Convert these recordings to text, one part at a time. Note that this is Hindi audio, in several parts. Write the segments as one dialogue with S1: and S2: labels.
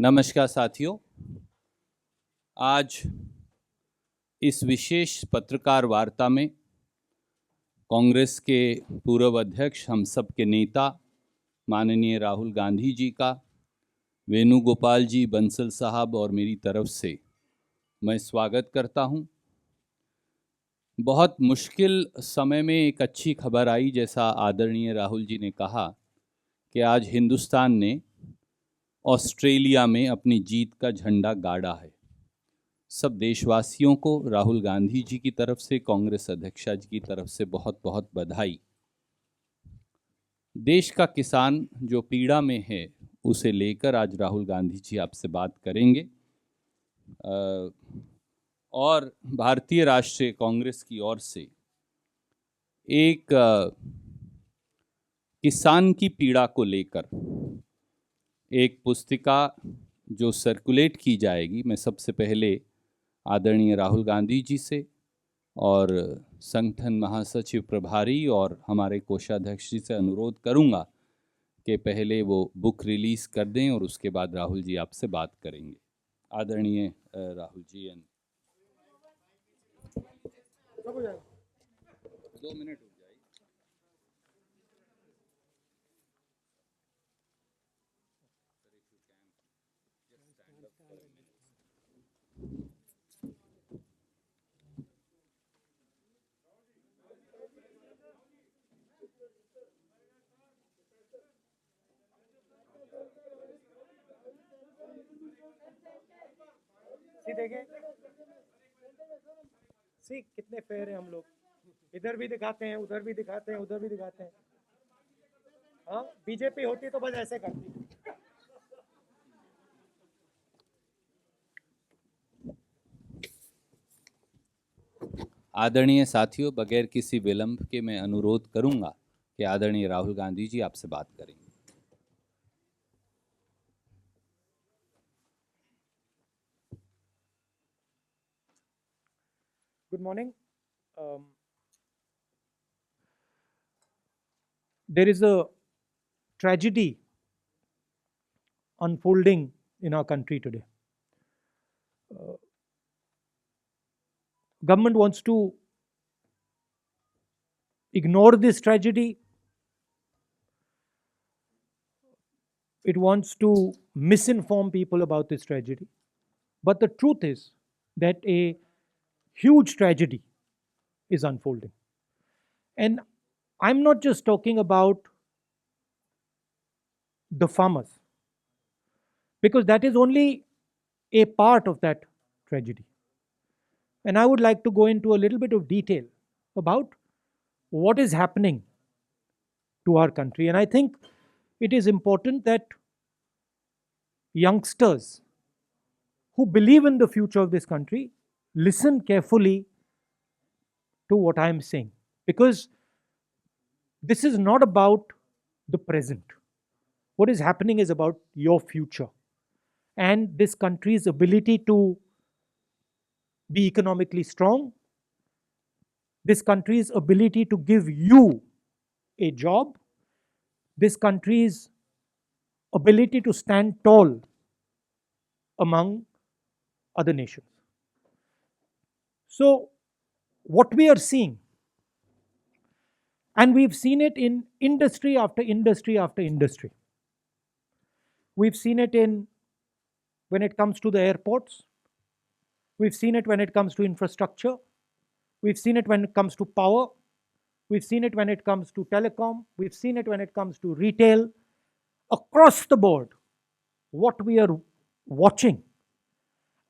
S1: नमस्कार साथियों, आज इस विशेष पत्रकार वार्ता में कांग्रेस के पूर्व अध्यक्ष, हम सब के नेता माननीय राहुल गांधी जी का, वेणुगोपाल जी, बंसल साहब और मेरी तरफ से मैं स्वागत करता हूं। बहुत मुश्किल समय में एक अच्छी खबर आई, जैसा आदरणीय राहुल जी ने कहा कि आज हिंदुस्तान ने ऑस्ट्रेलिया में अपनी जीत का झंडा गाड़ा है। सब देशवासियों को राहुल गांधी जी की तरफ से, कांग्रेस अध्यक्षा जी की तरफ से बहुत बहुत बधाई। देश का किसान जो पीड़ा में है, उसे लेकर आज राहुल गांधी जी आपसे बात करेंगे। और भारतीय राष्ट्रीय कांग्रेस की ओर से एक किसान की पीड़ा को लेकर एक पुस्तिका जो सर्कुलेट की जाएगी, मैं सबसे पहले आदरणीय राहुल गांधी जी से और संगठन महासचिव प्रभारी और हमारे कोषाध्यक्ष जी से अनुरोध करूंगा कि पहले वो बुक रिलीज कर दें और उसके बाद राहुल जी आपसे बात करेंगे। आदरणीय राहुल जी, 2 मिनट हो जाए।
S2: देखें, सी कितने फेयर हैं हम लोग। इधर भी दिखाते हैं, उधर भी दिखाते हैं, उधर भी दिखाते हैं। हाँ, बीजेपी होती तो बस ऐसे करती।
S1: आदरणीय साथियों, बगैर किसी विलंब के मैं अनुरोध करूंगा कि आदरणीय राहुल गांधी जी आपसे बात करेंगे।
S2: Good morning. There is a tragedy unfolding in our country today. Government wants to ignore this tragedy. It wants to misinform people about this tragedy. But the truth is that a huge tragedy is unfolding. And I'm not just talking about the farmers, because that is only a part of that tragedy. And I would like to go into a little bit of detail about what is happening to our country. And I think it is important that youngsters who believe in the future of this country listen carefully to what I am saying, because this is not about the present. What is happening is about your future and this country's ability to be economically strong, this country's ability to give you a job, this country's ability to stand tall among other nations. So, what we are seeing, and we've seen it in industry after industry after industry. We've seen it in when it comes to the airports. We've seen it when it comes to infrastructure. We've seen it when it comes to power. We've seen it when it comes to telecom. We've seen it when it comes to retail. Across the board, what we are watching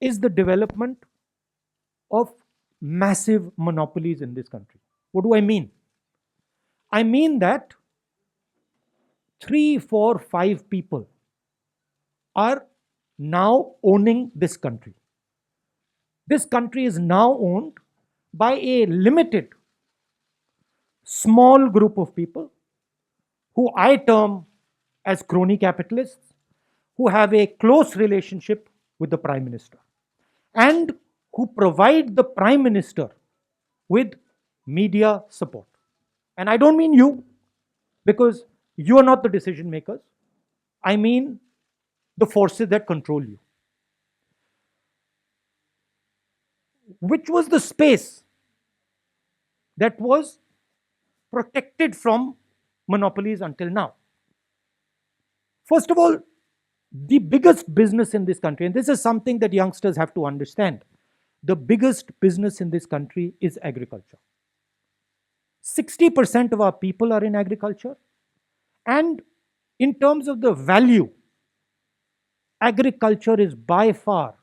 S2: is the development of massive monopolies in this country. What do I mean? I mean that 3, 4, 5 people are now owning this country. This country is now owned by a limited, small group of people who I term as crony capitalists, who have a close relationship with the Prime Minister and who provide the Prime Minister with media support. And I don't mean you, because you are not the decision makers. I mean the forces that control you. Which was the space that was protected from monopolies until now? First of all, the biggest business in this country, and this is something that youngsters have to understand, the biggest business in this country is agriculture. 60% of our people are in agriculture, and in terms of the value, agriculture is by far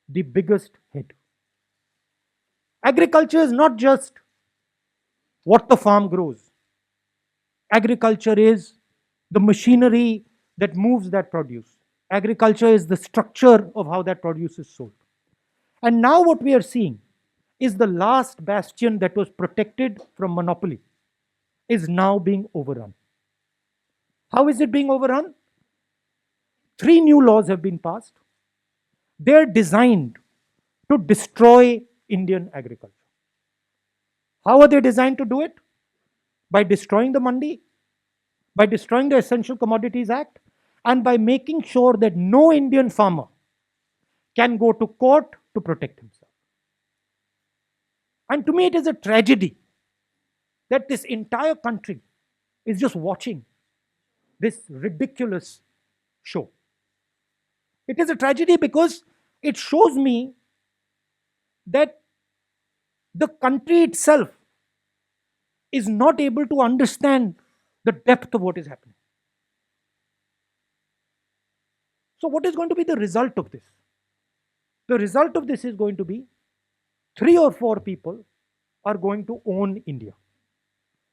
S2: the biggest hit. Agriculture is not just what the farm grows. Agriculture is the machinery that moves that produce. Agriculture is the structure of how that produce is sold. And now what we are seeing is the last bastion that was protected from monopoly is now being overrun. How is it being overrun? 3 new laws have been passed. They're designed to destroy Indian agriculture. How are they designed to do it? By destroying the mandi, by destroying the Essential Commodities Act, and by making sure that no Indian farmer can go to court to protect himself. And to me, it is a tragedy that this entire country is just watching this ridiculous show. It is a tragedy because it shows me that the country itself is not able to understand the depth of what is happening. So, what is going to be the result of this? The result of this is going to be 3 or 4 people are going to own India.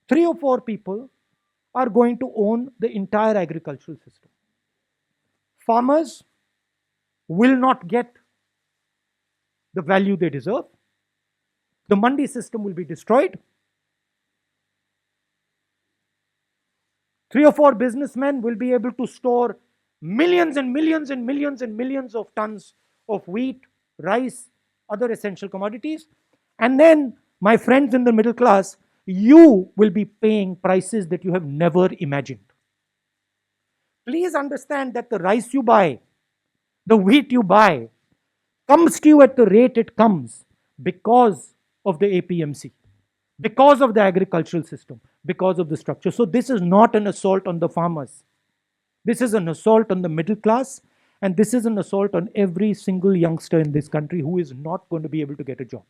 S2: 3 or 4 people are going to own the entire agricultural system. Farmers will not get the value they deserve. The mandi system will be destroyed. 3 or 4 businessmen will be able to store millions and millions and millions and millions of tons of wheat, rice, other essential commodities. And then, my friends in the middle class, you will be paying prices that you have never imagined. Please understand that the rice you buy, the wheat you buy, comes to you at the rate it comes because of the APMC, because of the agricultural system, because of the structure. So this is not an assault on the farmers. This is an assault on the middle class, and this is an assault on every single youngster in this country who is not going to be able to get a job.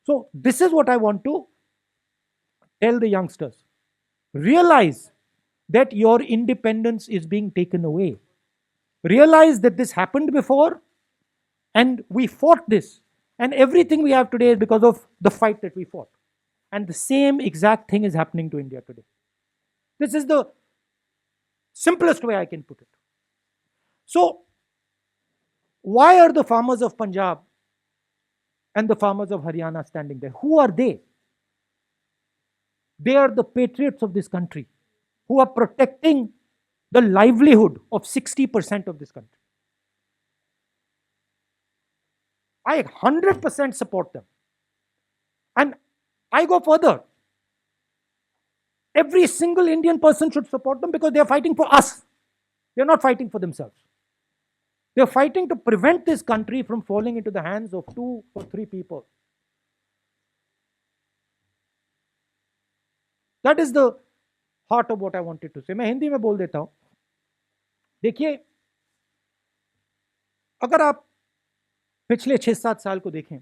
S2: So this is what I want to tell the youngsters. Realize that your independence is being taken away. Realize that this happened before, and we fought this. And everything we have today is because of the fight that we fought. And the same exact thing is happening to India today. This is the simplest way I can put it. So, why are the farmers of Punjab and the farmers of Haryana standing there? Who are they? They are the patriots of this country who are protecting the livelihood of 60% of this country. I 100% support them. And I go further. Every single Indian person should support them because they are fighting for us. They are not fighting for themselves. They are fighting to prevent this country from falling into the hands of 2 or 3 people. That is the heart of what I wanted to say. मैं हिंदी में बोल देता हूं. देखिए, अगर आप पिछले 6-7 साल को देखें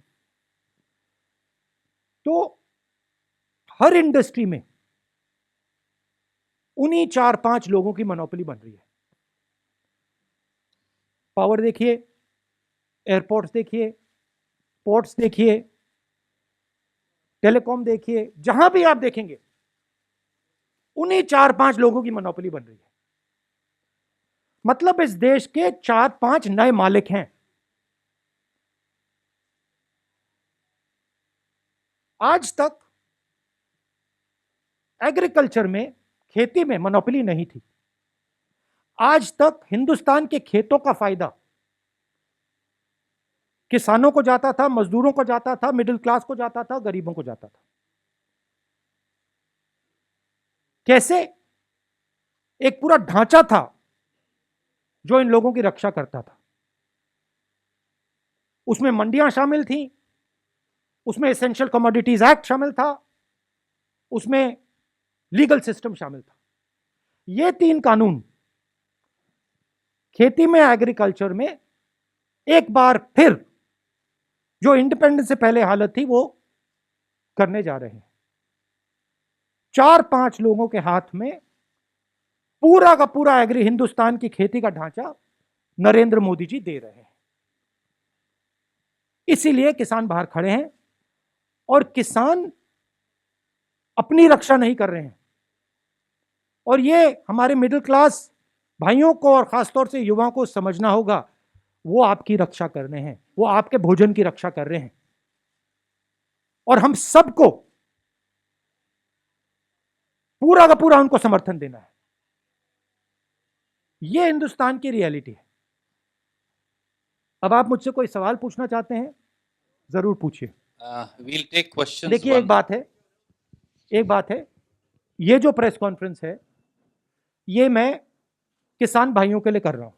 S2: तो हर इंडस्ट्री में उन्हीं 4-5 लोगों की मोनोपोली बन रही है. पावर देखिए, एयरपोर्ट्स देखिए, पोर्ट्स देखिए, टेलीकॉम देखिए, जहां भी आप देखेंगे उन्हीं 4-5 लोगों की मोनोपोली बन रही है. मतलब इस देश के 4-5 नए मालिक हैं. आज तक एग्रीकल्चर में, खेती में मोनोपोली नहीं थी. आज तक हिंदुस्तान के खेतों का फायदा किसानों को जाता था, मजदूरों को जाता था, मिडिल क्लास को जाता था, गरीबों को जाता था. कैसे? एक पूरा ढांचा था जो इन लोगों की रक्षा करता था। उसमें मंडियां शामिल थी, उसमें एसेंशियल कमोडिटीज एक्ट शामिल था, उसमें लीगल सिस्टम शामिल था। ये 3 कानून खेती में, एग्रीकल्चर में एक बार फिर जो इंडिपेंडेंस से पहले हालत थी वो करने जा रहे हैं। 4-5 लोगों के हाथ में पूरा का पूरा एग्री हिंदुस्तान की खेती का ढांचा नरेंद्र मोदी जी दे रहे हैं। इसीलिए किसान बाहर खड़े हैं और किसान अपनी रक्षा नहीं कर रहे हैं। और ये हमारे मिडिल क्लास भाइयों को और खासतौर से युवाओं को समझना होगा, वो आपकी रक्षा कर रहे हैं, वो आपके भोजन की रक्षा कर रहे हैं। और हम सबको पूरा का पूरा उनको समर्थन देना है। ये हिंदुस्तान की रियलिटी है। अब आप मुझसे कोई सवाल पूछना चाहते हैं, जरूर पूछिए।
S1: we'll take questions
S2: देखिए,
S1: one-
S2: एक बात है, ये जो प्रेस कॉन्फ्रेंस है ये मैं किसान भाइयों के लिए कर रहा हूं,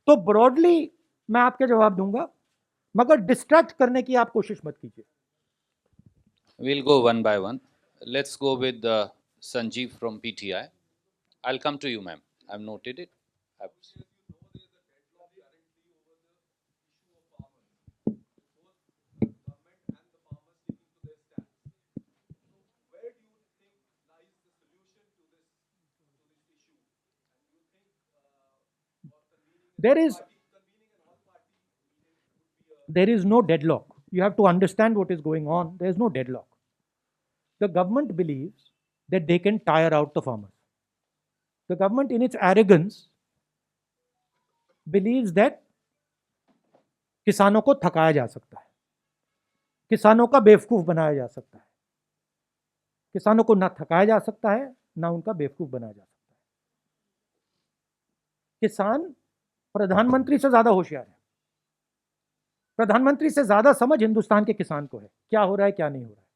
S2: तो ब्रॉडली मैं आपके जवाब दूंगा, मगर डिस्ट्रैक्ट करने की आप कोशिश मत कीजिए।
S1: We'll go one by one. Let's go with Sanjeev from PTI. I'll come to you, ma'am. I've noted it. I've-
S2: there is no deadlock. You have to understand what is going on. There is no deadlock. The government believes that they can tire out the farmers. The government, in its arrogance, believes that किसानों को थकाया जा सकता है, किसानों का बेवकूफ बनाया जा सकता है। किसानों को ना थकाया जा सकता है, ना उनका बेवकूफ बनाया जा सकता है। किसान प्रधानमंत्री से ज्यादा होशियार है। प्रधानमंत्री से ज्यादा समझ हिंदुस्तान के किसान को है, क्या हो रहा है क्या नहीं हो रहा है।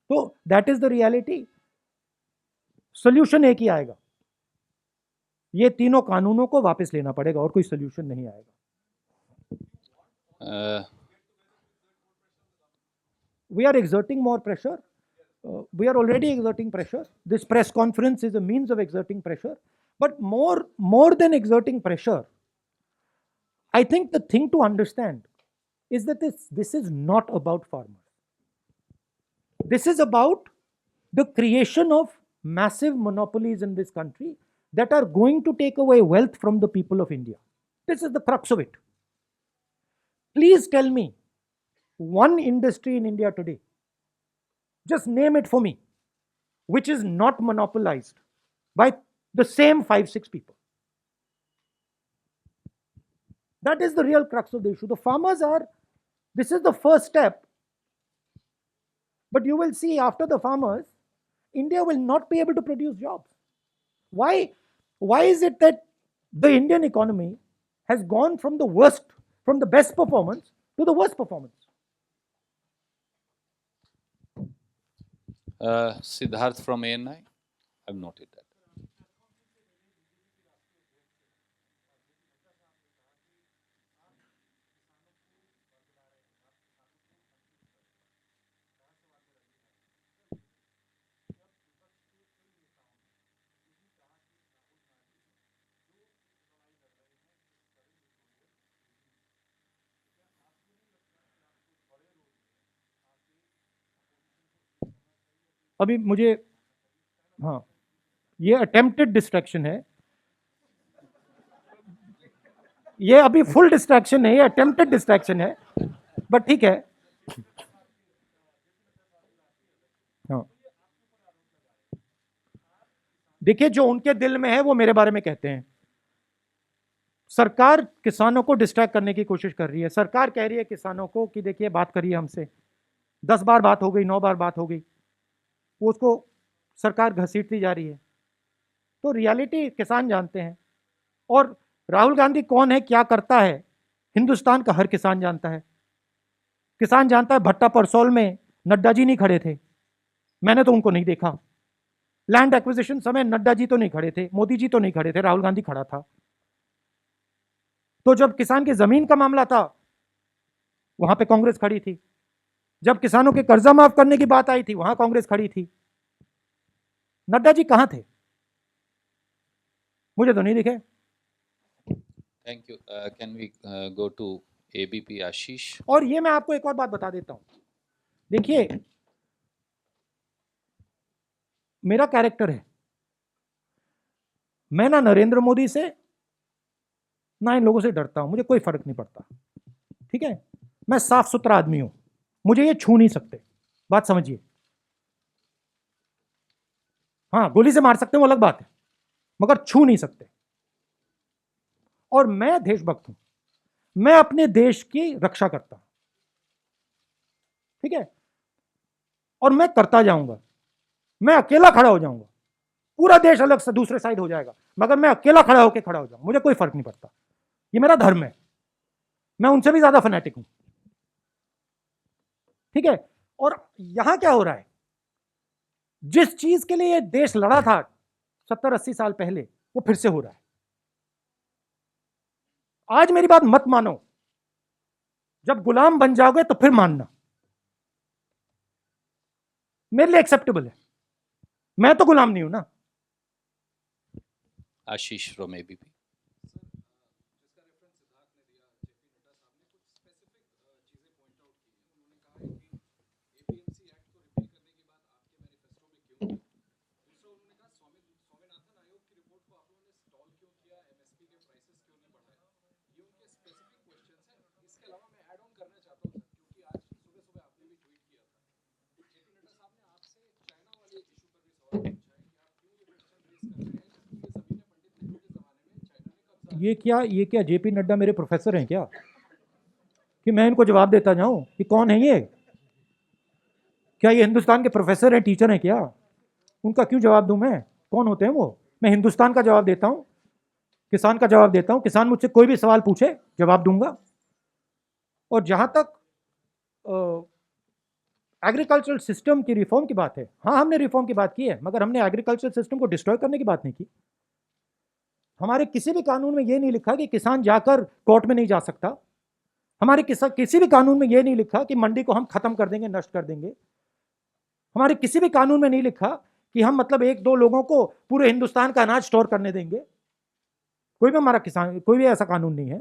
S2: तो that is the reality. Solution एक ही आएगा, ये तीनों कानूनों को वापस लेना पड़ेगा, और कोई सोल्यूशन नहीं आएगा। We are exerting more pressure. We are already exerting pressure. This press conference is a means of exerting pressure. But more than exerting pressure, I think the thing to understand is that this is not about farmers. This is about the creation of massive monopolies in this country that are going to take away wealth from the people of India. This is the crux of it. Please tell me one industry in India today, just name it for me, which is not monopolized by the same 5-6 people. That is the real crux of the issue. The farmers are, this is the first step. But you will see after the farmers, India will not be able to produce jobs. Why is it that the Indian economy has gone from the best performance to the worst performance?
S1: Siddharth from ANI. I've noted that.
S2: अभी मुझे, हाँ, ये अटेम्प्टेड डिस्ट्रैक्शन है, ये अभी फुल डिस्ट्रैक्शन नहीं है, अटेम्प्टेड डिस्ट्रैक्शन है, बट ठीक है। हाँ, देखिए, जो उनके दिल में है वो मेरे बारे में कहते हैं। सरकार किसानों को डिस्ट्रैक्ट करने की कोशिश कर रही है। सरकार कह रही है किसानों को कि देखिए, बात करिए हमसे, 10 बार बात हो गई, 9 बार बात हो गई, वो उसको सरकार घसीटती जा रही है। तो रियलिटी किसान जानते हैं, और राहुल गांधी कौन है, क्या करता है, हिंदुस्तान का हर किसान जानता है। किसान जानता है भट्टा परसौल में नड्डा जी नहीं खड़े थे, मैंने तो उनको नहीं देखा। लैंड एक्विजिशन समय नड्डा जी तो नहीं खड़े थे, मोदी जी तो नहीं खड़े थे, राहुल गांधी खड़ा था। तो जब किसान की जमीन का मामला था वहां पे कांग्रेस खड़ी थी, जब किसानों के कर्जा माफ करने की बात आई थी वहां कांग्रेस खड़ी थी। नड्डा जी कहां थे? मुझे तो नहीं दिखे।
S1: Thank you. Can we go to ABP Ashish?
S2: और ये मैं आपको एक और बात बता देता हूं, देखिए मेरा कैरेक्टर है, मैं ना नरेंद्र मोदी से ना इन लोगों से डरता हूं, मुझे कोई फर्क नहीं पड़ता, ठीक है। मैं साफ सुथरा आदमी हूं, मुझे ये छू नहीं सकते, बात समझिए। हाँ गोली से मार सकते हैं वो अलग बात है, मगर छू नहीं सकते। और मैं देशभक्त हूं, मैं अपने देश की रक्षा करता हूं, ठीक है। और मैं करता जाऊंगा, मैं अकेला खड़ा हो जाऊंगा, पूरा देश अलग से दूसरे साइड हो जाएगा, मगर मैं अकेला खड़ा होकर खड़ा हो जाऊंगा, मुझे कोई फर्क नहीं पड़ता, ये मेरा धर्म है, मैं उनसे भी ज्यादा फैनेटिक हूं, ठीक है। और यहां क्या हो रहा है, जिस चीज के लिए ये देश लड़ा था 70-80 साल पहले, वो फिर से हो रहा है। आज मेरी बात मत मानो, जब गुलाम बन जाओगे तो फिर मानना, मेरे लिए एक्सेप्टेबल है, मैं तो गुलाम नहीं हूं ना।
S1: आशीष फ्रॉम एबीपी।
S2: ये क्या जेपी नड्डा मेरे प्रोफेसर हैं क्या, कि मैं इनको जवाब देता जाऊं कि कौन है ये? क्या ये हिंदुस्तान के प्रोफेसर हैं, टीचर हैं क्या? उनका क्यों जवाब दूं मैं? कौन होते हैं वो? मैं हिंदुस्तान का जवाब देता हूं, किसान का जवाब देता हूं, किसान मुझसे कोई भी सवाल पूछे जवाब दूंगा। और जहां तक एग्रीकल्चरल सिस्टम की रिफॉर्म की बात है, हाँ हमने रिफॉर्म की बात की है, मगर हमने एग्रीकल्चरल सिस्टम को डिस्ट्रॉय करने की बात नहीं की। हमारे किसी भी कानून में यह नहीं लिखा कि किसान जाकर कोर्ट में नहीं जा सकता, हमारे किसी भी कानून में यह नहीं लिखा कि मंडी को हम खत्म कर देंगे, नष्ट कर देंगे। हमारे किसी भी कानून में नहीं लिखा कि हम मतलब एक दो लोगों को पूरे हिंदुस्तान का अनाज स्टोर करने देंगे, कोई भी हमारा किसान, कोई भी ऐसा कानून नहीं है।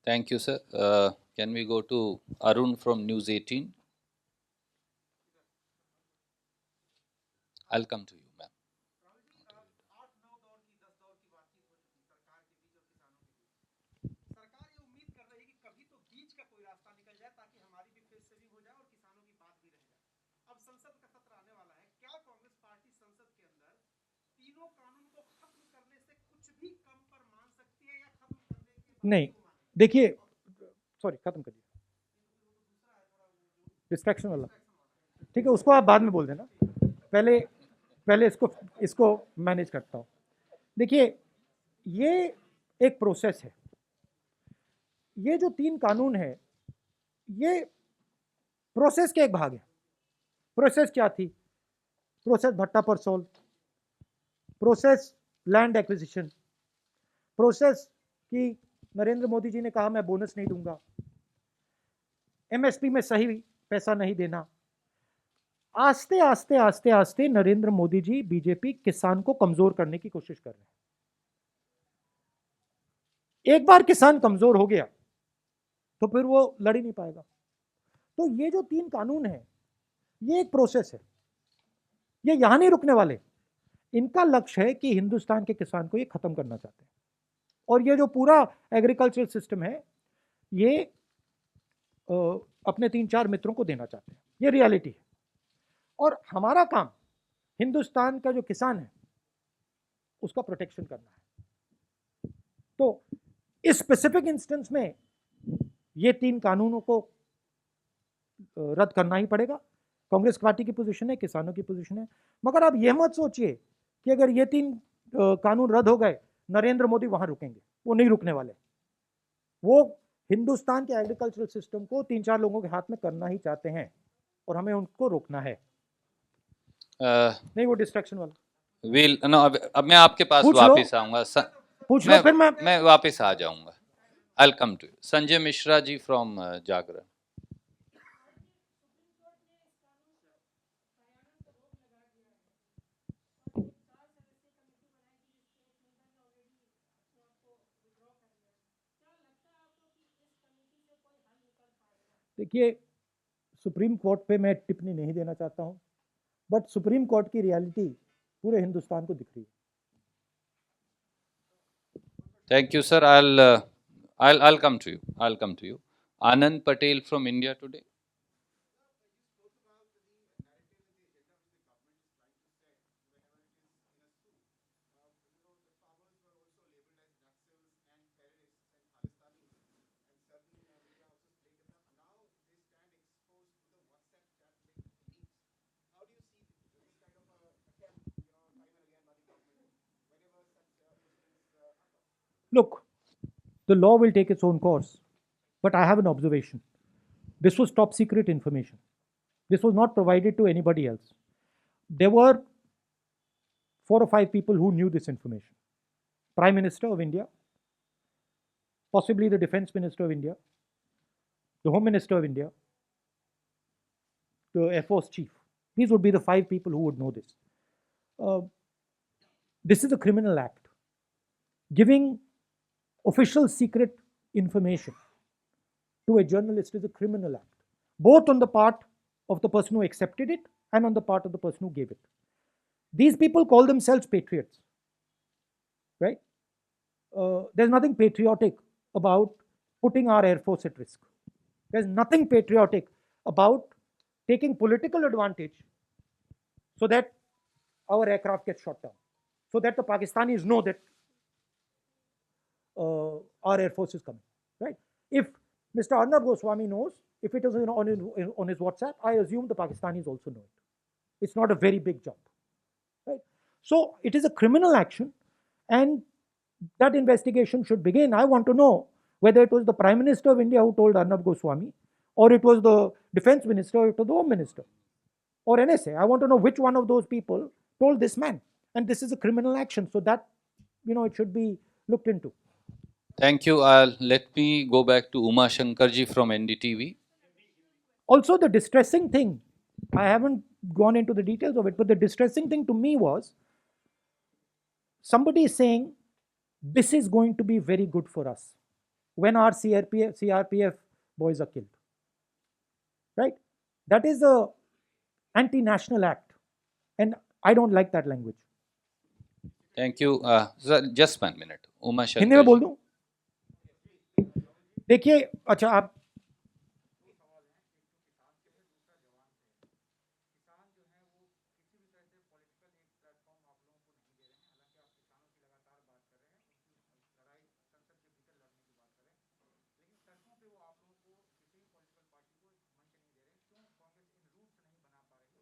S1: Thank you sir. Can we go to Arun from news 18? I will come to you ma'am.
S2: नहीं देखिए, सॉरी खत्म करिए, डिस्ट्रैक्शन वाला, ठीक है, उसको आप बाद में बोल देना, पहले पहले इसको मैनेज करता हूं। देखिए ये एक प्रोसेस है, ये जो 3 कानून है ये प्रोसेस के एक भाग है। प्रोसेस क्या थी? Process Bhatta Parsaul, process land acquisition, process कि नरेंद्र मोदी जी ने कहा मैं बोनस नहीं दूंगा, एमएसपी में सही पैसा नहीं देना। आस्ते आस्ते आस्ते आस्ते नरेंद्र मोदी जी, बीजेपी किसान को कमजोर करने की कोशिश कर रहे हैं। एक बार किसान कमजोर हो गया तो फिर वो लड़ ही नहीं पाएगा। तो ये जो 3 कानून है ये एक प्रोसेस है, ये यहां नहीं रुकने वाले। इनका लक्ष्य है कि हिंदुस्तान के किसान को ये खत्म करना चाहते हैं। और ये जो पूरा एग्रीकल्चरल सिस्टम है ये अपने 3-4 मित्रों को देना चाहते हैं, ये रियलिटी है। और हमारा काम हिंदुस्तान का जो किसान है उसका प्रोटेक्शन करना है। तो इस स्पेसिफिक इंस्टेंस में ये 3 कानूनों को रद्द करना ही पड़ेगा। कांग्रेस पार्टी की पोजीशन है, किसानों की पोजीशन है। मगर आप यह मत सोचिए कि अगर ये 3 कानून रद्द हो गए नरेंद्र मोदी वहां रुकेंगे, वो नहीं रुकने वाले। वो हिंदुस्तान के एग्रीकल्चरल सिस्टम को 3-4 लोगों के हाथ में करना ही चाहते हैं और हमें उनको रोकना है। नहीं वो डिस्ट्रैक्शन वाला
S1: विल नो, अब मैं आपके पास
S2: पूछ लो।
S1: वापस आऊंगा।
S2: पूछ लो फिर
S1: मैं वापस आ जाऊंगा. I'll come to you. Sanjay Mishra ji from Jagran.
S2: देखिए, सुप्रीम कोर्ट पे मैं टिप्पणी नहीं देना चाहता हूं, बट सुप्रीम कोर्ट की रियलिटी पूरे हिंदुस्तान को दिख रही है.
S1: Thank you, sir. I'll come to you. I'll come to you. Anand Patel from India Today.
S2: Look, the law will take its own course, but I have an observation. This was top secret information. This was not provided to anybody else. There were 4 or 5 people who knew this information. Prime Minister of India, possibly the Defense Minister of India, the Home Minister of India, the Air Force Chief. These would be the 5 people who would know this. This is a criminal act. Giving official secret information to a journalist is a criminal act, both on the part of the person who accepted it and on the part of the person who gave it. These people call themselves patriots, right? There's nothing patriotic about putting our Air Force at risk. There's nothing patriotic about taking political advantage so that our aircraft gets shot down, so that the Pakistanis know that our Air Force is coming, right? If Mr. Arnab Goswami knows, if it is on his WhatsApp, I assume the Pakistanis also know it. It's not a very big jump, right? So it is a criminal action, and that investigation should begin. I want to know whether it was the Prime Minister of India who told Arnab Goswami, or it was the Defense Minister, or it was the Home Minister, or NSA. I want to know which one of those people told this man. And this is a criminal action, so that, it should be looked into.
S1: Thank you. Let me go back to Uma Shankar ji from NDTV.
S2: Also, the distressing thing, I haven't gone into the details of it, but the distressing thing to me was somebody is saying this is going to be very good for us when our CRPF boys are killed, right? That is a anti-national act, and I don't like that language.
S1: Thank you. Sir, just 1 minute. Uma Shankar.
S2: Hindi में बोल दूं? देखिए, अच्छा आप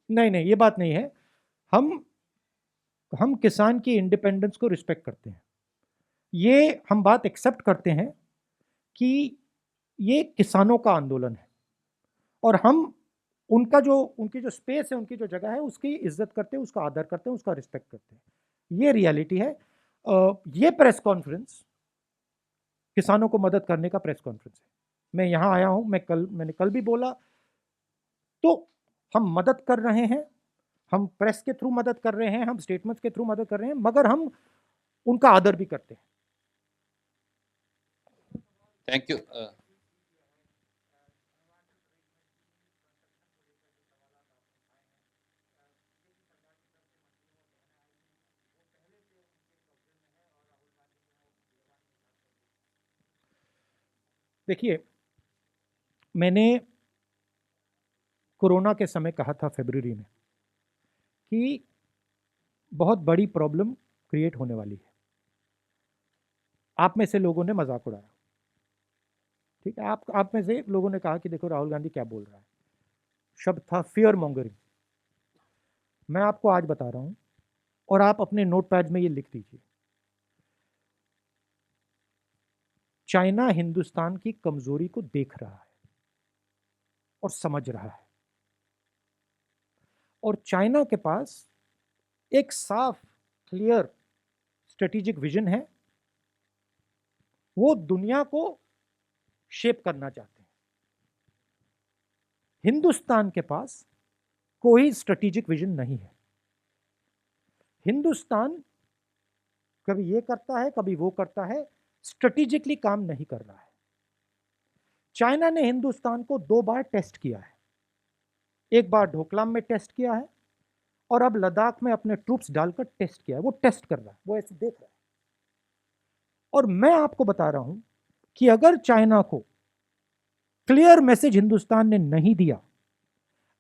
S2: नहीं, ये बात नहीं है. हम किसान की इंडिपेंडेंस को रिस्पेक्ट करते हैं. ये हम बात एक्सेप्ट करते हैं कि ये किसानों का आंदोलन है, और हम उनकी जो स्पेस है, उनकी जो जगह है, उसकी इज्जत करते हैं, उसका आदर करते हैं, उसका रिस्पेक्ट करते हैं. ये रियलिटी है. ये प्रेस कॉन्फ्रेंस किसानों को मदद करने का प्रेस कॉन्फ्रेंस है. मैं यहाँ आया हूँ, मैंने कल भी बोला, तो हम मदद कर रहे हैं, हम प्रेस के थ्रू मदद कर रहे हैं, हम स्टेटमेंट्स के थ्रू मदद कर रहे हैं, मगर हम उनका आदर भी करते हैं.
S1: Thank you.
S2: देखिए, मैंने कोरोना के समय कहा था फरवरी में कि बहुत बड़ी प्रॉब्लम क्रिएट होने वाली है. आप में से लोगों ने मजाक उड़ाया, ठीक है. आप में से लोगों ने कहा कि देखो राहुल गांधी क्या बोल रहा है. शब्द था फियर मॉन्गरिंग. मैं आपको आज बता रहा हूं, और आप अपने नोटपैड में ये लिख दीजिए. चाइना हिंदुस्तान की कमजोरी को देख रहा है और समझ रहा है, और चाइना के पास एक साफ क्लियर स्ट्रेटेजिक विजन है वो दुनिया को शेप करना चाहते हैं। हिंदुस्तान के पास कोई स्ट्रेटेजिक विजन नहीं है। हिंदुस्तान कभी ये करता है, कभी वो करता है, स्ट्रेटेजिकली काम नहीं कर रहा है। चाइना ने हिंदुस्तान को 2 बार टेस्ट किया है। एक बार ढोकलाम में टेस्ट किया है और अब लद्दाख में अपने ट्रूप्स डालकर टेस्ट किया है। वो टेस्ट कर रहा है, वो ऐसे देख रहा है। और मैं आपको बता रहा हूं कि अगर चाइना को क्लियर मैसेज हिंदुस्तान ने नहीं दिया,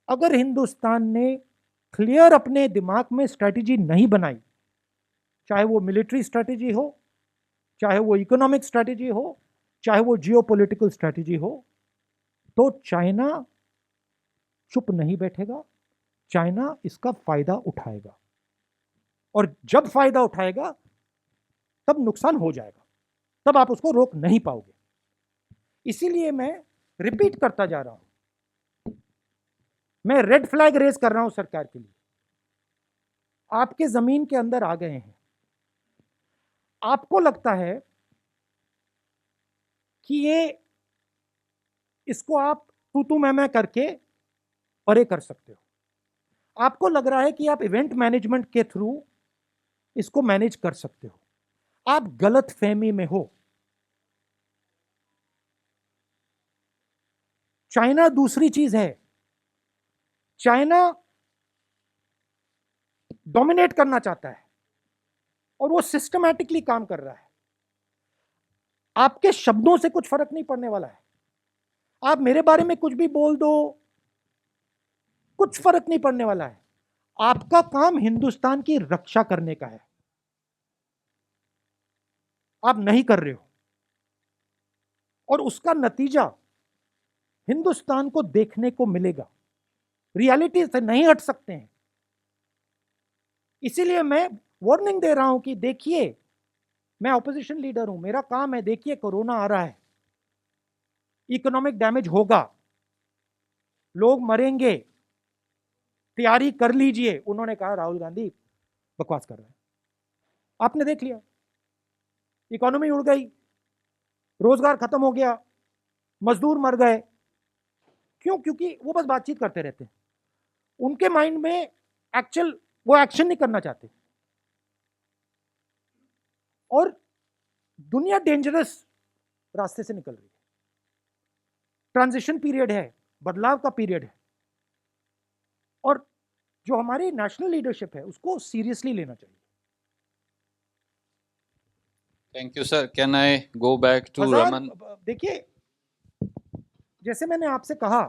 S2: अगर हिंदुस्तान ने क्लियर अपने दिमाग में स्ट्रैटेजी नहीं बनाई, चाहे वो मिलिट्री स्ट्रैटेजी हो, चाहे वो इकोनॉमिक स्ट्रैटेजी हो, चाहे वो जियोपॉलिटिकल स्ट्रैटेजी हो, तो चाइना चुप नहीं बैठेगा। चाइना इसका फायदा उठाएगा और जब फायदा उठाएगा तब नुकसान हो जाएगा, तब आप उसको रोक नहीं पाओगे। इसीलिए मैं रिपीट करता जा रहा हूं, मैं रेड फ्लैग रेज कर रहा हूं सरकार के लिए। आपके जमीन के अंदर आ गए हैं, आपको लगता है कि ये इसको आप तू मैं करके परे कर सकते हो। आपको लग रहा है कि आप इवेंट मैनेजमेंट के थ्रू इसको मैनेज कर सकते हो। आप गलत फहमी में हो। चाइना दूसरी चीज है। चाइना डोमिनेट करना चाहता है और वो सिस्टमैटिकली काम कर रहा है। आपके शब्दों से कुछ फर्क नहीं पड़ने वाला है। आप मेरे बारे में कुछ भी बोल दो, कुछ फर्क नहीं पड़ने वाला है। आपका काम हिंदुस्तान की रक्षा करने का है, आप नहीं कर रहे हो और उसका नतीजा हिंदुस्तान को देखने को मिलेगा। रियलिटी से नहीं हट सकते हैं। इसीलिए मैं वार्निंग दे रहा हूं कि देखिए, मैं ऑपोजिशन लीडर हूं, मेरा काम है, देखिए कोरोना आ रहा है, इकोनॉमिक डैमेज होगा, लोग मरेंगे, तैयारी कर लीजिए। उन्होंने कहा राहुल गांधी बकवास कर रहे हैं। आपने देख लिया, इकोनॉमी उड़ गई, रोजगार खत्म हो गया, मजदूर मर गए। क्यों? क्योंकि वो बस बातचीत करते रहते हैं। उनके माइंड में एक्चुअल वो एक्शन नहीं करना चाहते। और दुनिया डेंजरस रास्ते से निकल रही है। ट्रांजिशन पीरियड है, बदलाव का पीरियड है और जो हमारी नेशनल लीडरशिप है उसको सीरियसली लेना चाहिए।
S1: Thank you sir. Can I go back to Raman?
S2: देखिए, जैसे मैंने आपसे कहा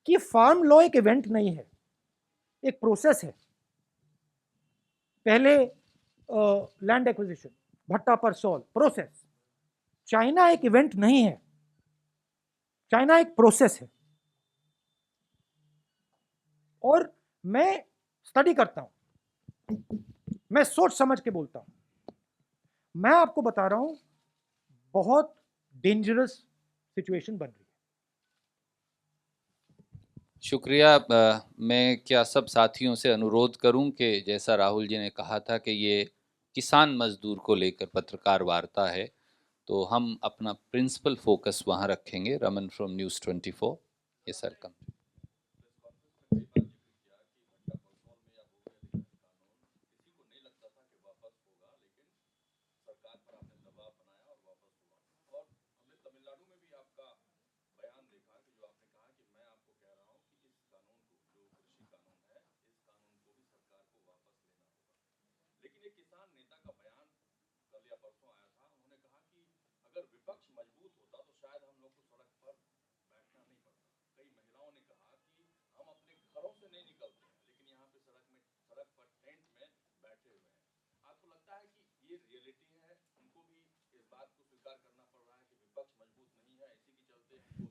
S2: कि फार्म लॉ एक इवेंट नहीं है, एक प्रोसेस है। पहले लैंड एक्विजिशन, भट्टा पर सॉल, प्रोसेस। चाइना एक इवेंट नहीं है, चाइना एक प्रोसेस है। और मैं स्टडी करता हूं, मैं सोच समझ के बोलता हूं। मैं आपको बता रहा हूं, बहुत डेंजरस सिचुएशन बन रही है।
S1: शुक्रिया। मैं क्या सब साथियों से अनुरोध करूं कि जैसा राहुल जी ने कहा था कि ये किसान मजदूर को लेकर पत्रकार वार्ता है, तो हम अपना प्रिंसिपल फोकस वहां रखेंगे। Raman from news 24। ये सर कम।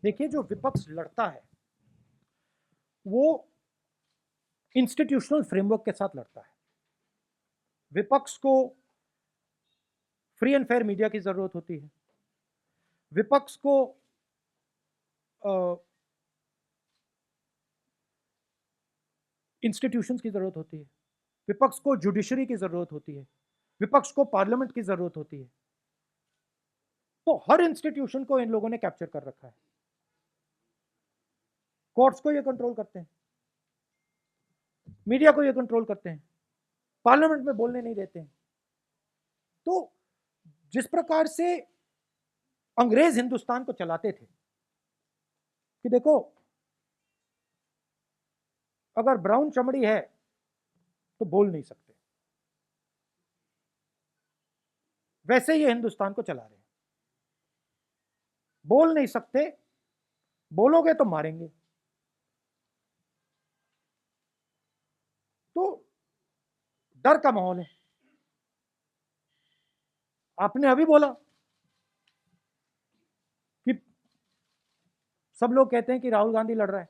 S2: देखिए, जो विपक्ष लड़ता है वो इंस्टीट्यूशनल फ्रेमवर्क के साथ लड़ता है। विपक्ष को फ्री एंड फेयर मीडिया की जरूरत होती है। विपक्ष को इंस्टीट्यूशंस की जरूरत होती है। विपक्ष को जुडिशरी की जरूरत होती है। विपक्ष को पार्लियामेंट की जरूरत होती है। तो हर इंस्टीट्यूशन को इन लोगों ने कैप्चर कर रखा है। कोर्ट्स को ये कंट्रोल करते हैं, मीडिया को ये कंट्रोल करते हैं, पार्लियामेंट में बोलने नहीं देते हैं। तो जिस प्रकार से अंग्रेज हिंदुस्तान को चलाते थे कि देखो अगर ब्राउन चमड़ी है तो बोल नहीं सकते, वैसे ये हिंदुस्तान को चला रहे हैं। बोल नहीं सकते, बोलोगे तो मारेंगे। तो डर का माहौल है। आपने अभी बोला कि सब लोग कहते हैं कि राहुल गांधी लड़ रहा है,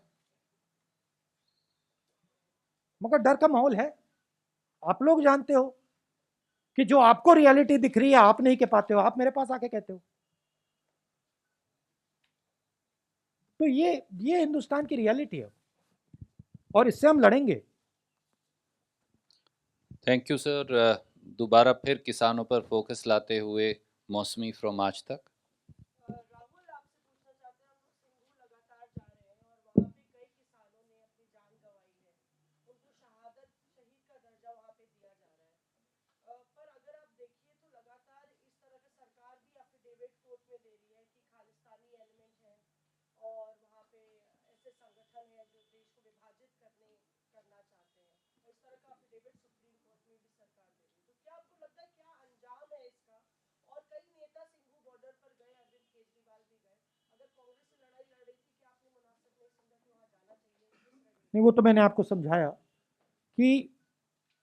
S2: मगर डर का माहौल है। आप लोग जानते हो कि जो आपको रियलिटी दिख रही है आप नहीं कह पाते हो, आप मेरे पास आके कहते हो। तो ये हिंदुस्तान की रियलिटी है और इससे हम लड़ेंगे।
S1: Thank you sir. दोबारा फिर किसानों पर फोकस लाते हुए मौसमी फ्रॉम आज तक।
S3: राहुल, आपसे पूछना चाहते हैं, हम लोग सिंघू लगातार जा रहे हैं और वहाँ पे कई किसानों ने अपनी जान गंवाई है, उनको शहीद का दर्जा वहाँ पे दिया जा रहा है। पर अगर आप देखिए तो लगातार इस तरह से सरकार भी एफिडेविट कोर्ट में दे रही है कि खालिस्तानी एलिमेंट है और वहाँ पे ऐसे संगठन है जो देश को विभाजित करना चाहते हैं, और इस तरह का एफिडेविट सुप्रीम कोर्ट में भी सरकार दे रही है। तो क्या आपको लगता है क्या अंजाम है इसका? और कई नेता सिंघू बॉर्डर पर गए, अरविंद केजरीवाल भी गए। अगर कांग्रेस से लड़ाई लड़ रही थी, क्या आपने मुनासिब नहीं समझा कि वहाँ जाना चाहिए?
S2: नहीं, वो तो मैंने आपको समझाया कि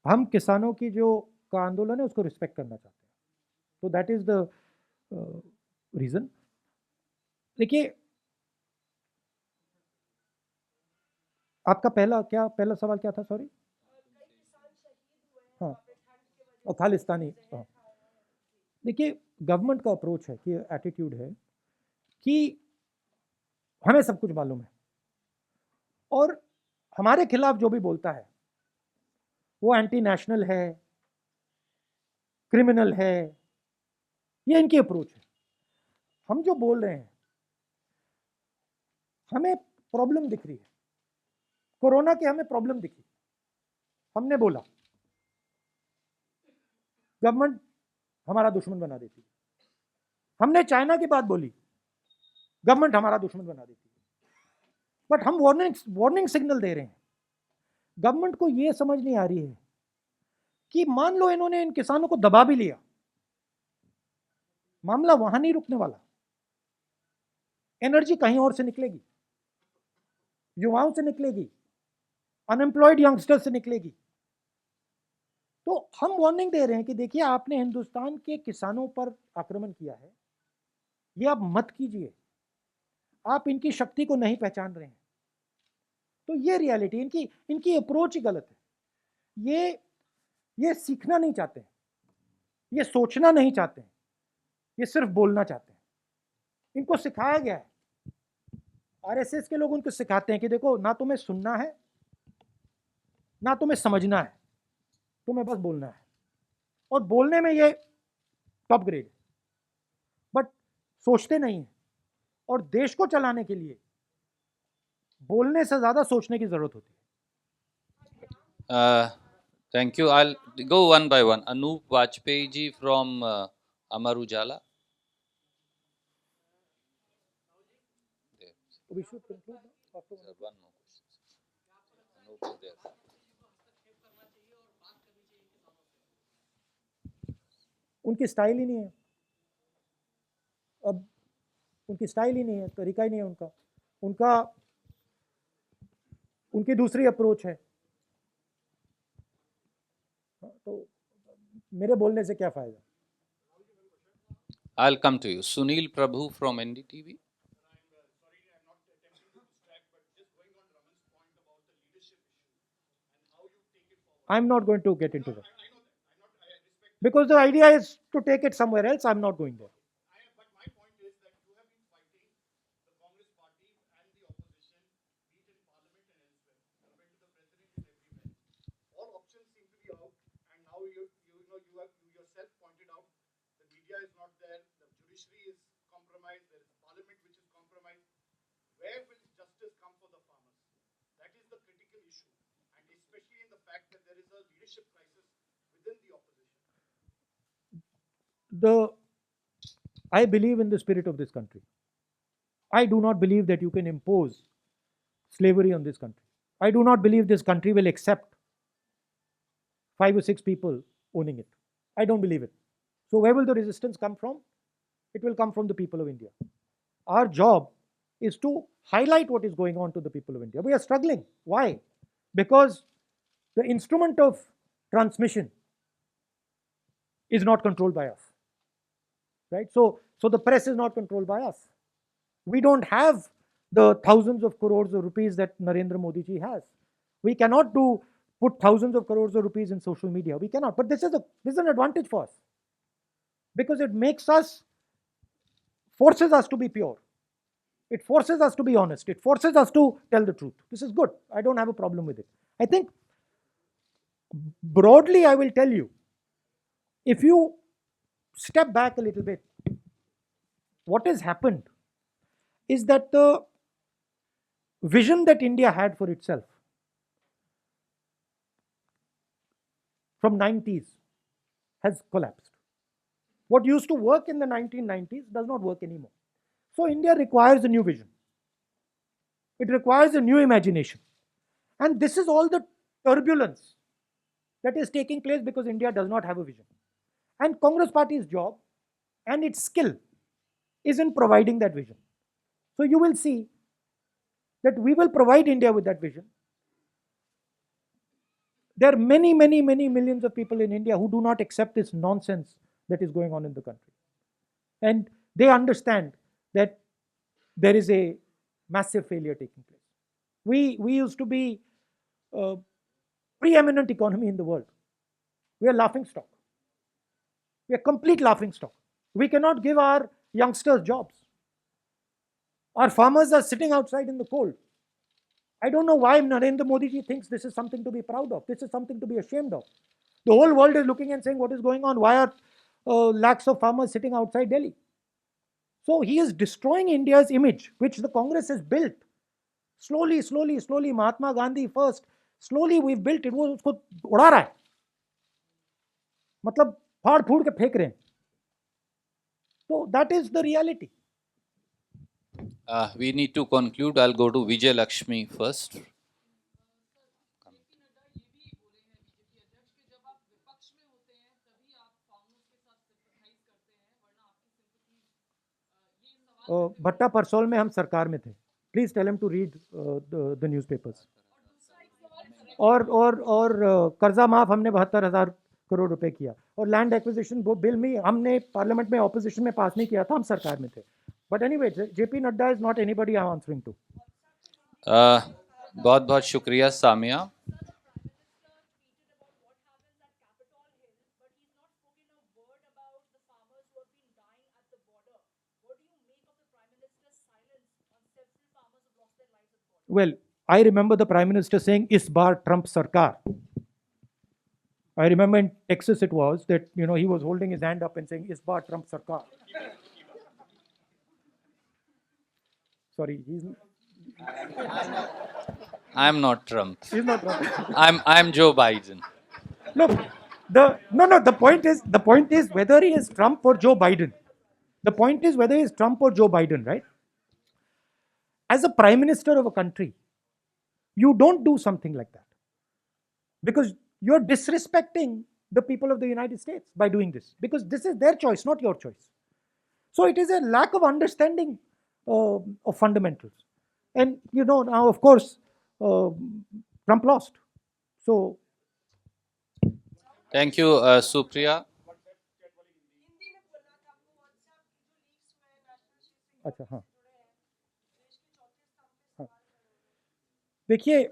S2: हम किसानों की जो का आंदोलन है उसको रिस्पेक्ट करना चाहते हैं। तो दैट इज द रीजन। देखिए, आपका पहला सवाल क्या था? सॉरी।
S3: कई किसान शहीद हुए हैं
S2: हाँ,
S3: वहाँ पे ठंड की वजह
S2: और
S3: से,
S2: खालिस्तानी।
S3: जहर
S2: हाँ,
S3: खाया है।
S2: देखिए, गवर्नमेंट का अप्रोच है कि एटीट्यूड है कि हमें सब कुछ मालूम है और हमारे खिलाफ जो भी बोलता है वो एंटी नेशनल है, क्रिमिनल है। ये इनकी अप्रोच है। हम जो बोल रहे हैं, हमें प्रॉब्लम दिख रही है, कोरोना की हमें प्रॉब्लम दिखी, हमने बोला, गवर्नमेंट हमारा दुश्मन बना देती है। हमने चाइना की बात बोली, गवर्नमेंट हमारा दुश्मन बना देती है। बट हम वार्निंग सिग्नल दे रहे हैं। गवर्नमेंट को यह समझ नहीं आ रही है कि मान लो इन्होंने इन किसानों को दबा भी लिया, मामला वहां नहीं रुकने वाला। एनर्जी कहीं और से निकलेगी, युवाओं से निकलेगी, अनएम्प्लॉयड यंगस्टर से निकलेगी। तो हम वार्निंग दे रहे हैं कि देखिए, आपने हिंदुस्तान के किसानों पर आक्रमण किया है, ये आप मत कीजिए। आप इनकी शक्ति को नहीं पहचान रहे हैं। तो ये रियलिटी, इनकी इनकी अप्रोच ही गलत है। ये सीखना नहीं चाहते हैं, ये सोचना नहीं चाहते हैं, ये सिर्फ बोलना चाहते हैं। इनको सिखाया गया है, आरएसएस के लोग उनको सिखाते हैं कि देखो, ना तुम्हें सुनना है ना तुम्हें समझना है, तुम्हें बस बोलना है। और बोलने में ये टॉप ग्रेड है, बट सोचते नहीं है। और देश को चलाने के लिए बोलने से ज्यादा सोचने की जरूरत होती है।
S1: Thank you. I'll go one by one. Anup Vajpayee ji from Amar Ujala. There.
S2: We should conclude now after
S1: Sir, one more question. Anup is there.
S2: उनकी स्टाइल ही नहीं है। अब उनकी स्टाइल ही नहीं है, तरीका ही नहीं है उनका। उनकी दूसरी अप्रोच है। तो मेरे बोलने से क्या फायदा?
S1: I'll come to you. Sunil Prabhu from NDTV.
S2: I'm not going to get into that. Because the idea is to take it somewhere else. I'm not going there.
S4: But my point is that you have been fighting the Congress party and the opposition, be it in parliament and elsewhere. You went to the president and everywhere. All options seem to be out, and now you yourself pointed out the media is not there, the judiciary is compromised, there is parliament which is compromised. Where will justice come for the farmers? That is the critical issue, and especially in the fact that there is a leadership crisis within the opposition.
S2: I believe in the spirit of this country. I do not believe that you can impose slavery on this country. I do not believe this country will accept 5 or 6 people owning it. I don't believe it. So where will the resistance come from? It will come from the people of India. Our job is to highlight what is going on to the people of India. We are struggling. Why? Because the instrument of transmission is not controlled by us. Right? So the press is not controlled by us. We don't have the thousands of crores of rupees that Narendra Modi ji has. We cannot put thousands of crores of rupees in social media. We cannot. But this is an advantage for us, because it forces us to be pure. It forces us to be honest. It forces us to tell the truth. This is good. I don't have a problem with it. I think broadly I will tell you, if you step back a little bit, what has happened is that the vision that India had for itself from 90s has collapsed. What used to work in the 1990s does not work anymore. So India requires a new vision. It requires a new imagination. And this is all the turbulence that is taking place because India does not have a vision. And Congress Party's job and its skill is in providing that vision. So you will see that we will provide India with that vision. There are many, many, many millions of people in India who do not accept this nonsense that is going on in the country. And they understand that there is a massive failure taking place. We used to be a preeminent economy in the world. We are laughing stock. We are complete laughing stock. We cannot give our youngsters jobs. Our farmers are sitting outside in the cold. I don't know why Narendra Modi ji thinks this is something to be proud of. This is something to be ashamed of. The whole world is looking and saying, what is going on? Why are lakhs of farmers sitting outside Delhi? So he is destroying India's image, which the Congress has built. Slowly, slowly, slowly, Mahatma Gandhi first. Slowly we've built it. वो उसको उड़ा रहा है. मतलब फाड़ फूड़ के फेंक रहे हैं. So that is the reality.
S1: We need to conclude. I'll go to Vijay Lakshmi first.
S2: भट्टा परसोल में हम सरकार में थे. Please tell him to read the newspapers. और कर्जा माफ हमने 72,000 करोड़ रुपए किया. और लैंड एक्विजिशन बिल में हमने पार्लियामेंट में ऑपोजिशन में पास नहीं किया था, हम सरकार में थे. But anyway, JP Nadda is not anybody I'm answering to.
S1: बहुत बहुत शुक्रिया Samia.
S2: Well, I remember the Prime Minister saying, "Is baar Trump sarkar." I remember in Texas it was that, he was holding his hand up and saying, "Is baar Trump sarkar." Sorry,
S1: I'm not Trump.
S2: he's not Trump.
S1: I'm Joe Biden.
S2: Look, the point is whether he is Trump or Joe Biden. The point is whether he is Trump or Joe Biden, right? As a Prime Minister of a country, you don't do something like that, because you're disrespecting the people of the United States by doing this, because this is their choice, not your choice. So it is a lack of understanding of fundamentals. And now of course Trump lost. So
S1: Thank you, Supriya.
S2: अच्छा हाँ देखिए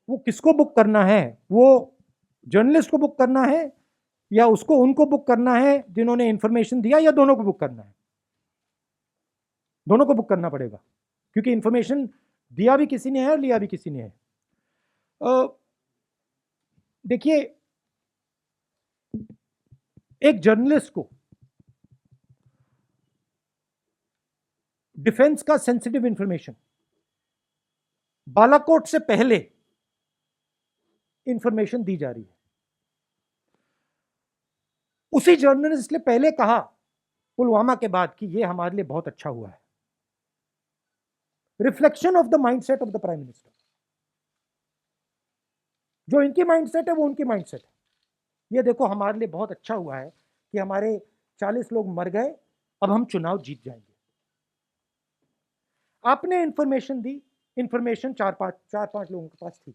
S2: वो किसको बुक करना है, वो जर्नलिस्ट को बुक करना है या उनको बुक करना है जिन्होंने इंफॉर्मेशन दिया, या दोनों को बुक करना है? दोनों को बुक करना पड़ेगा, क्योंकि इंफॉर्मेशन दिया भी किसी ने है और लिया भी किसी ने है. देखिए एक जर्नलिस्ट को डिफेंस का सेंसिटिव इंफॉर्मेशन बालाकोट से पहले इंफॉर्मेशन दी जा रही है। उसी जर्नलिस्ट ने पहले कहा पुलवामा के बाद कि यह हमारे लिए बहुत अच्छा हुआ है। Reflection of the mindset of the prime minister. जो इनकी माइंडसेट है वो उनकी माइंडसेट है। ये देखो हमारे लिए बहुत अच्छा हुआ है कि हमारे 40 लोग मर गए, अब हम चुनाव जीत जाएंगे। आपने इंफॉर्मेशन दी, इंफॉर्मेशन चार पांच लोगों के पास थी।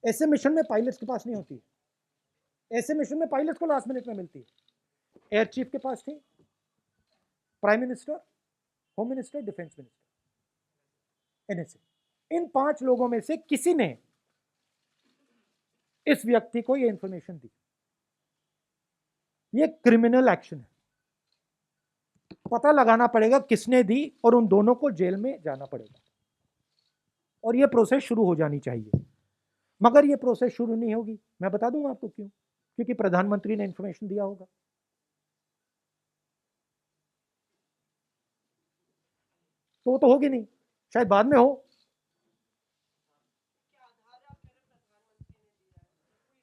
S2: ऐसे मिशन में पायलट्स के पास नहीं होती है। ऐसे मिशन में पायलट्स को लास्ट मिनट में मिलती है। एयर चीफ के पास थी, prime minister, home minister, defence minister, NSA. इन 5 लोगों में से किसी ने इस व्यक्ति को यह इंफॉर्मेशन दी। यह क्रिमिनल एक्शन है। पता लगाना पड़ेगा किसने दी और उन दोनों को जेल में जाना पड़ेगा और यह प्रोसेस शुरू हो जानी चाहिए। मगर यह प्रोसेस शुरू नहीं होगी। मैं बता दूंगा आपको क्यों। क्योंकि प्रधानमंत्री ने इंफॉर्मेशन दिया होगा। तो होगी नहीं, शायद बाद में हो।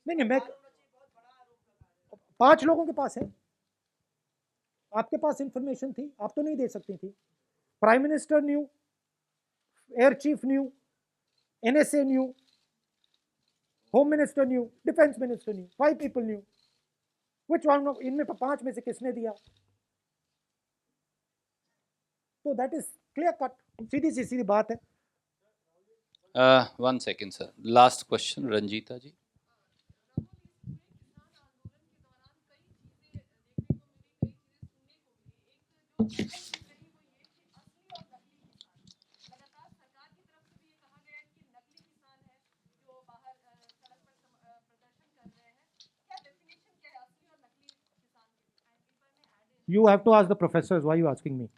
S2: नहीं, मैं 5 लोगों के पास है। आपके पास इंफॉर्मेशन थी, आप तो नहीं दे सकती थी। Prime minister new, air chief new, NSA new, home minister new, defence minister new, 5 people new. Which one of इनमें 5 में से किसने दिया? तो दैट इज क्लियर कट, सीधी बात है।
S1: 1 second sir, last question Ranjita ji.
S2: You have to ask the professors. Why are you asking me?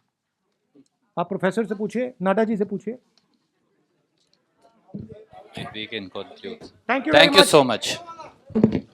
S2: आप प्रोफेसर से पूछिए, नाडा जी से पूछिए।
S1: We can conclude.
S2: Thank you very
S1: Thank you
S2: much.
S1: so much.